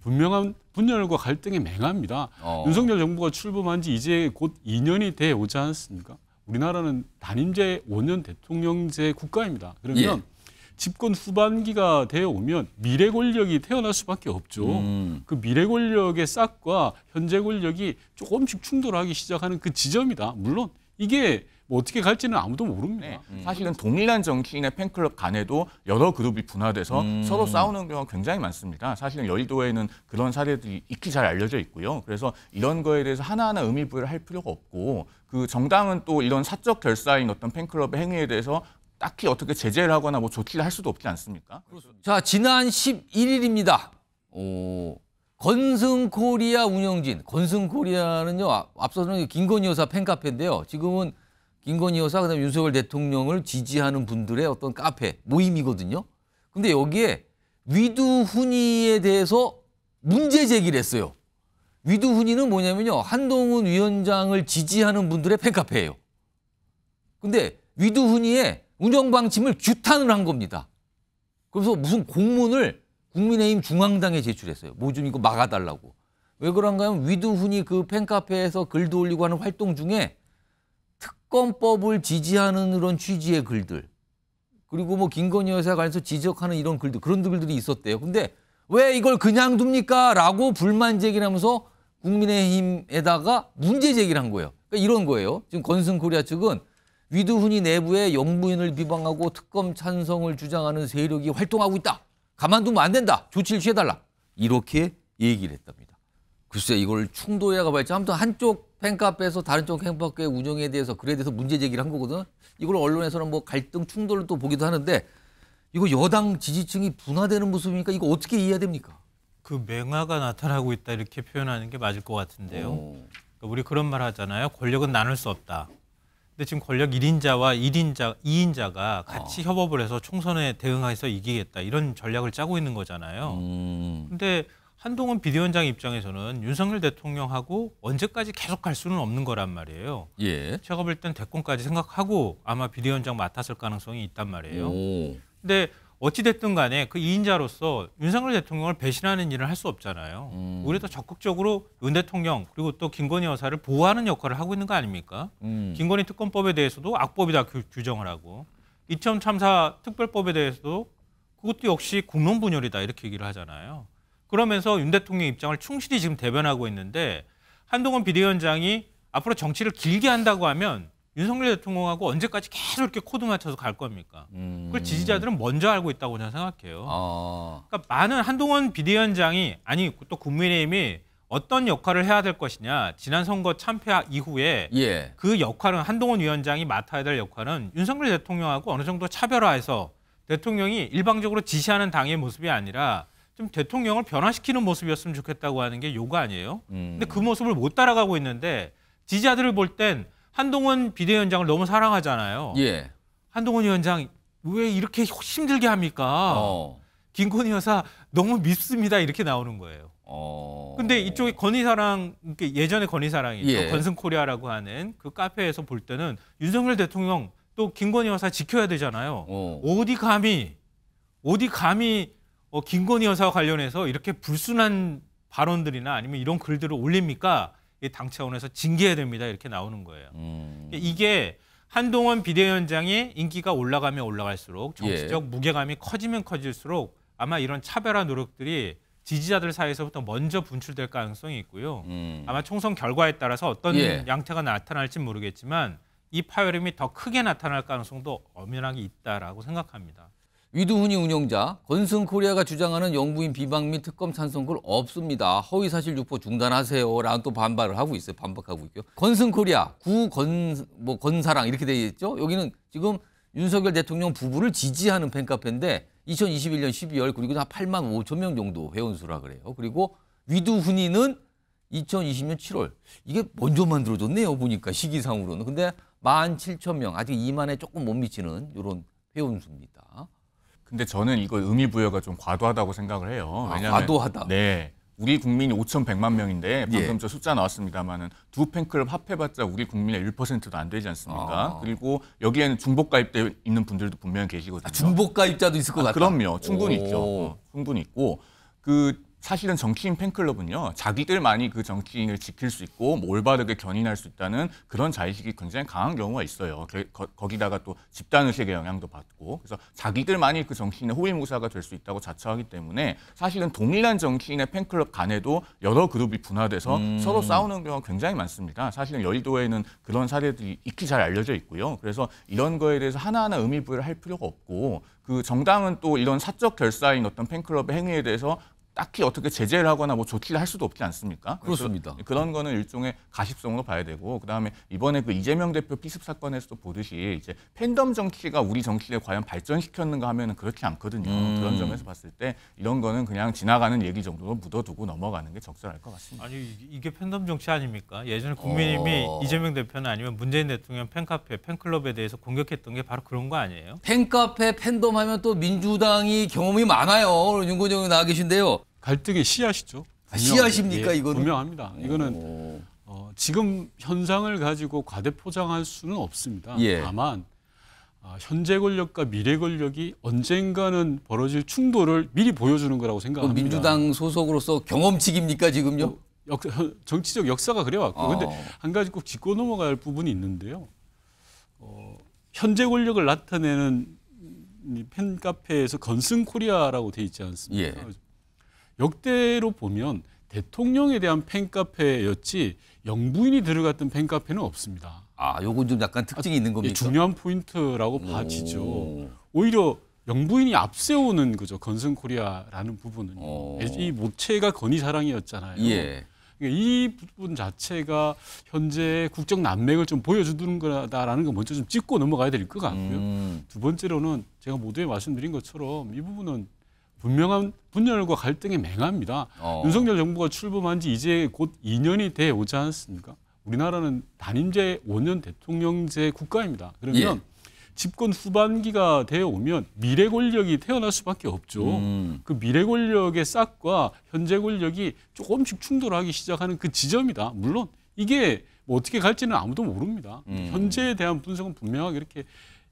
분명한 분열과 갈등에 맹합니다. 윤석열 정부가 출범한 지 이제 곧 2년이 돼 오지 않았습니까? 우리나라는 단임제 5년 대통령제 국가입니다. 그러면 집권 후반기가 되어 오면 미래 권력이 태어날 수밖에 없죠. 그 미래 권력의 싹과 현재 권력이 조금씩 충돌하기 시작하는 그 지점이다. 물론 이게 뭐 어떻게 갈지는 아무도 모릅니다. 사실은 동일한 정치인의 팬클럽 간에도 여러 그룹이 분화돼서 서로 싸우는 경우가 굉장히 많습니다. 사실은 여의도에는 그런 사례들이 익히 잘 알려져 있고요. 그래서 이런 거에 대해서 하나하나 의미 부여를 할 필요가 없고 그 정당은 또 이런 사적 결사인 어떤 팬클럽의 행위에 대해서 딱히 어떻게 제재를 하거나 뭐 조치를 할 수도 없지 않습니까? 자, 지난 11일입니다. 건승코리아 운영진. 건승코리아는요, 앞서서는 김건희 여사 팬카페인데요. 지금은 김건희 여사, 그다음에 윤석열 대통령을 지지하는 분들의 어떤 카페, 모임이거든요. 근데 여기에 위두훈이에 대해서 문제 제기를 했어요. 위두훈이는 뭐냐면요, 한동훈 위원장을 지지하는 분들의 팬카페예요. 근데 위두훈이의 운영 방침을 규탄을 한 겁니다. 그래서 무슨 공문을 국민의힘 중앙당에 제출했어요. 뭐 좀 이거 막아달라고. 왜 그런가 하면 위두훈이 그 팬카페에서 글도 올리고 하는 활동 중에 특검법을 지지하는 그런 취지의 글들, 그리고 뭐 김건희 여사에 관해서 지적하는 이런 글들, 그런 글들이 있었대요. 근데 왜 이걸 그냥 둡니까? 라고 불만 제기를 하면서 국민의힘에다가 문제 제기를 한 거예요. 그러니까 이런 거예요. 지금 건승코리아 측은 위두훈이 내부에 영부인을 비방하고 특검 찬성을 주장하는 세력이 활동하고 있다. 가만두면 안 된다. 조치를 취해달라. 이렇게 얘기를 했답니다. 글쎄 이걸 충돌이라고 할지 아무튼 한쪽 팬카페에서 다른 쪽 팬카페 운영에 대해서 글에 대해서 문제 제기를 한 거거든. 이걸 언론에서는 뭐 갈등 충돌을 또 보기도 하는데 이거 여당 지지층이 분화되는 모습이니까 이거 어떻게 이해해야 됩니까? 그 맹화가 나타나고 있다 이렇게 표현하는 게 맞을 것 같은데요. 그러니까 우리 그런 말 하잖아요. 권력은 나눌 수 없다. 근데 지금 권력 1인자와 2인자가 같이 협업을 해서 총선에 대응해서 이기겠다. 이런 전략을 짜고 있는 거잖아요. 근데 한동훈 비대위원장 입장에서는 윤석열 대통령하고 언제까지 계속 갈 수는 없는 거란 말이에요. 예. 제가 볼 땐 대권까지 생각하고 아마 비대위원장 맡았을 가능성이 있단 말이에요. 근데 어찌됐든 간에 그 2인자로서 윤석열 대통령을 배신하는 일을 할 수 없잖아요. 우리도 적극적으로 윤 대통령 그리고 또 김건희 여사를 보호하는 역할을 하고 있는 거 아닙니까? 김건희 특검법에 대해서도 악법이다 규정을 하고 이천 참사 특별법에 대해서도 그것도 역시 국론 분열이다 이렇게 얘기를 하잖아요. 그러면서 윤 대통령 입장을 충실히 지금 대변하고 있는데 한동훈 비대위원장이 앞으로 정치를 길게 한다고 하면 윤석열 대통령하고 언제까지 계속 이렇게 코드 맞춰서 갈 겁니까? 그걸 지지자들은 먼저 알고 있다고 저는 생각해요. 그러니까 많은 한동훈 비대위원장이 아니 또 국민의힘이 어떤 역할을 해야 될 것이냐. 지난 선거 참패 이후에 그 역할은 한동훈 위원장이 맡아야 될 역할은 윤석열 대통령하고 어느 정도 차별화해서 대통령이 일방적으로 지시하는 당의 모습이 아니라 좀 대통령을 변화시키는 모습이었으면 좋겠다고 하는 게 요구 아니에요? 근데 그 모습을 못 따라가고 있는데 지지자들을 볼 땐 한동훈 비대위원장을 너무 사랑하잖아요. 한동훈 위원장 왜 이렇게 힘들게 합니까? 김건희 여사 너무 밉습니다. 이렇게 나오는 거예요. 근데 이쪽에 건희사랑, 예전에 건희사랑이죠. 건승코리아라고 하는 그 카페에서 볼 때는 윤석열 대통령 또 김건희 여사 지켜야 되잖아요. 어디 감히 김건희 여사와 관련해서 이렇게 불순한 발언들이나 아니면 이런 글들을 올립니까? 당 차원에서 징계해야 됩니다. 이렇게 나오는 거예요. 이게 한동훈 비대위원장의 인기가 올라가면 올라갈수록 정치적 무게감이 커지면 커질수록 아마 이런 차별화 노력들이 지지자들 사이에서부터 먼저 분출될 가능성이 있고요. 아마 총선 결과에 따라서 어떤 양태가 나타날지 모르겠지만 이 파열음이 더 크게 나타날 가능성도 엄연하게 있다라고 생각합니다. 위두훈이 운영자 건승코리아가 주장하는 영부인 비방 및 특검 찬성글 없습니다. 허위사실 유포 중단하세요. 라는 또 반발을 하고 있어요. 반박하고 있고요. 건승코리아, 건사랑 이렇게 되어 있죠. 여기는 지금 윤석열 대통령 부부를 지지하는 팬카페인데 2021년 12월 그리고 한 8만 5천 명 정도 회원수라 그래요. 그리고 위두훈이는 2020년 7월. 이게 먼저 만들어졌네요. 보니까 시기상으로는. 근데 17,000명, 아직 2만에 조금 못 미치는 이런 회원수입니다. 근데 저는 이거 의미 부여가 좀 과도하다고 생각을 해요. 왜냐하면 과도하다. 네, 우리 국민이 5,100만 명인데 방금 저 숫자 나왔습니다만은 두 팬클럽 합해봤자 우리 국민의 1%도 안 되지 않습니까? 그리고 여기에는 중복 가입돼 있는 분들도 분명히 계시거든요. 중복 가입자도 있을 것 같다. 그럼요, 충분히 있죠. 충분히 있고 그 사실은 정치인 팬클럽은요, 자기들만이 그 정치인을 지킬 수 있고 뭐 올바르게 견인할 수 있다는 그런 자의식이 굉장히 강한 경우가 있어요. 거기다가 또 집단의식의 영향도 받고, 그래서 자기들만이 그 정치인의 호위무사가 될 수 있다고 자처하기 때문에 사실은 동일한 정치인의 팬클럽 간에도 여러 그룹이 분화돼서 서로 싸우는 경우가 굉장히 많습니다. 사실은 여의도에는 그런 사례들이 익히 잘 알려져 있고요. 그래서 이런 거에 대해서 하나하나 의미부여를 할 필요가 없고, 그 정당은 또 이런 사적 결사인 어떤 팬클럽의 행위에 대해서 딱히 어떻게 제재를 하거나 뭐 조치를 할 수도 없지 않습니까? 그렇습니다. 그런 거는 일종의 가십성으로 봐야 되고, 그다음에 이번에 그 이재명 대표 피습 사건에서도 보듯이 이제 팬덤 정치가 우리 정치를 과연 발전시켰는가 하면은 그렇지 않거든요. 그런 점에서 봤을 때 이런 거는 그냥 지나가는 얘기 정도로 묻어두고 넘어가는 게 적절할 것 같습니다. 아니 이게 팬덤 정치 아닙니까? 예전에 국민의힘이 이재명 대표나 아니면 문재인 대통령 팬카페, 팬클럽에 대해서 공격했던 게 바로 그런 거 아니에요? 팬카페, 팬덤 하면 또 민주당이 경험이 많아요. 윤건영 의원 나와 계신데요. 갈등의 씨앗이죠. 씨앗입니까, 이거는? 분명합니다. 이거는 지금 현상을 가지고 과대 포장할 수는 없습니다. 예. 다만 현재 권력과 미래 권력이 언젠가는 벌어질 충돌을 미리 보여주는 거라고 생각합니다. 민주당 소속으로서 경험칙입니까, 지금요? 정치적 역사가 그래왔고, 근데 한 가지 꼭 짚고 넘어갈 부분이 있는데요. 현재 권력을 나타내는 팬카페에서 건승코리아라고 돼 있지 않습니까? 예. 역대로 보면 대통령에 대한 팬카페였지 영부인이 들어갔던 팬카페는 없습니다. 요건 좀 약간 특징이 있는 겁니까? 중요한 포인트라고 봐지죠. 오히려 영부인이 앞세우는 거죠. 건승코리아라는 부분은. 이 모체가 건의사랑이었잖아요. 예. 이 부분 자체가 현재 국정 난맥을 좀 보여주는 거다라는 거 먼저 좀 짚고 넘어가야 될 것 같고요. 두 번째로는 제가 모두에 말씀드린 것처럼 이 부분은 분명한 분열과 갈등이 맹합니다. 윤석열 정부가 출범한 지 이제 곧 2년이 돼 오지 않습니까? 우리나라는 단임제 5년 대통령제 국가입니다. 그러면 집권 후반기가 되어 오면 미래 권력이 태어날 수밖에 없죠. 그 미래 권력의 싹과 현재 권력이 조금씩 충돌하기 시작하는 그 지점이다. 물론 이게 뭐 어떻게 갈지는 아무도 모릅니다. 현재에 대한 분석은 분명하게 이렇게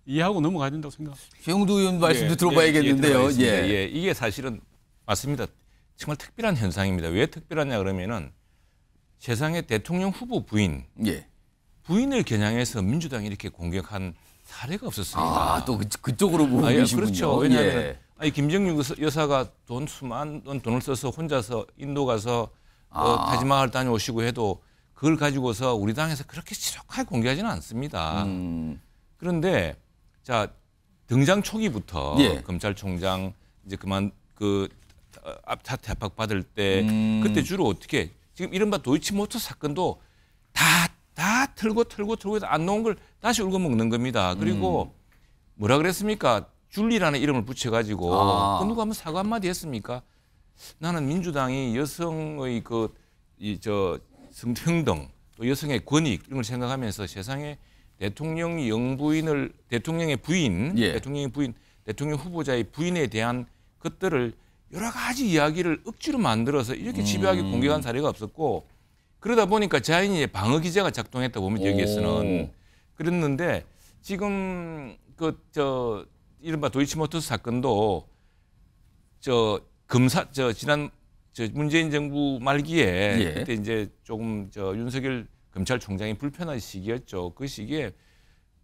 이해하고 넘어가야 된다고 생각합니다. 최영두 의원 말씀도 들어봐야겠는데요. 이게 사실은 맞습니다. 정말 특별한 현상입니다. 왜 특별하냐 그러면은 세상에 대통령 후보 부인을 겨냥해서 민주당이 이렇게 공격한 사례가 없었습니다. 또 그쪽으로 보고 계시군요. 그렇죠. 왜냐하면 김정육 여사가 수많은 돈을 써서 혼자서 인도 가서 타지마할 다녀오시고 해도 그걸 가지고서 우리 당에서 그렇게 지독하게 공개하지는 않습니다. 그런데 자 등장 초기부터 검찰총장 이제 사퇴 압박 받을 때 그때 주로 어떻게 지금 이른바 도이치모터 사건도 다 털고 해서 안 나온 걸 다시 울고 먹는 겁니다. 그리고 뭐라 그랬습니까? 줄리라는 이름을 붙여가지고 누가 한번 사과 한마디 했습니까? 나는 민주당이 여성의 성평등 또 여성의 권익 이런 걸 생각하면서 세상에 대통령의 부인, 대통령 후보자의 부인에 대한 것들을 여러 가지 이야기를 억지로 만들어서 이렇게 집요하게 공격한 사례가 없었고 그러다 보니까 자연히 방어 기제가 작동했다 보면 여기에서는 그랬는데 지금 이른바 도이치모터스 사건도 지난 문재인 정부 말기에 그때 이제 조금 윤석열 검찰총장이 불편한 시기였죠. 그 시기에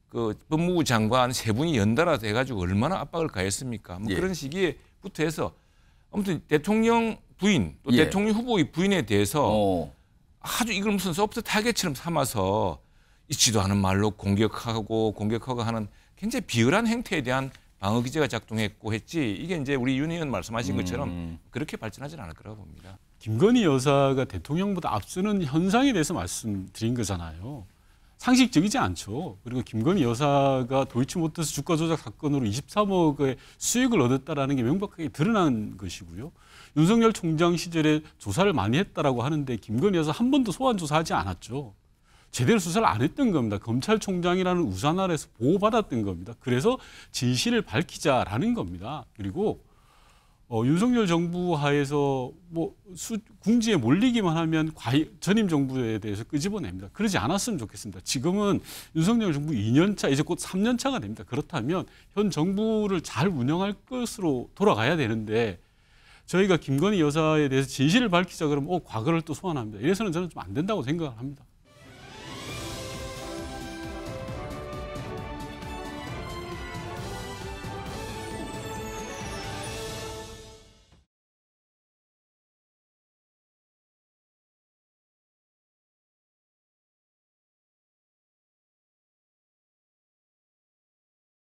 그 법무부 장관 세 분이 연달아 돼가지고 얼마나 압박을 가했습니까? 그런 시기에부터 해서 아무튼 대통령 부인 또 대통령 후보의 부인에 대해서 아주 이걸 무슨 소프트 타겟처럼 삼아서 있지도 않은 말로 공격하고 하는 굉장히 비열한 행태에 대한 방어 기제가 작동했고 했지 이게 이제 우리 윤 의원 말씀하신 것처럼 그렇게 발전하지는 않을 거라고 봅니다. 김건희 여사가 대통령보다 앞서는 현상에 대해서 말씀드린 거잖아요. 상식적이지 않죠. 그리고 김건희 여사가 도이치모터스 주가 조작 사건으로 23억의 수익을 얻었다라는 게 명백하게 드러난 것이고요. 윤석열 총장 시절에 조사를 많이 했다라고 하는데 김건희 여사 한 번도 소환 조사하지 않았죠. 제대로 수사를 안 했던 겁니다. 검찰총장이라는 우산 아래서 보호받았던 겁니다. 그래서 진실을 밝히자라는 겁니다. 그리고 윤석열 정부 하에서 궁지에 몰리기만 하면 전임 정부에 대해서 끄집어냅니다. 그러지 않았으면 좋겠습니다. 지금은 윤석열 정부 2년차, 이제 곧 3년차가 됩니다. 그렇다면 현 정부를 잘 운영할 것으로 돌아가야 되는데 저희가 김건희 여사에 대해서 진실을 밝히자 그러면 과거를 또 소환합니다. 이래서는 저는 좀 안 된다고 생각을 합니다.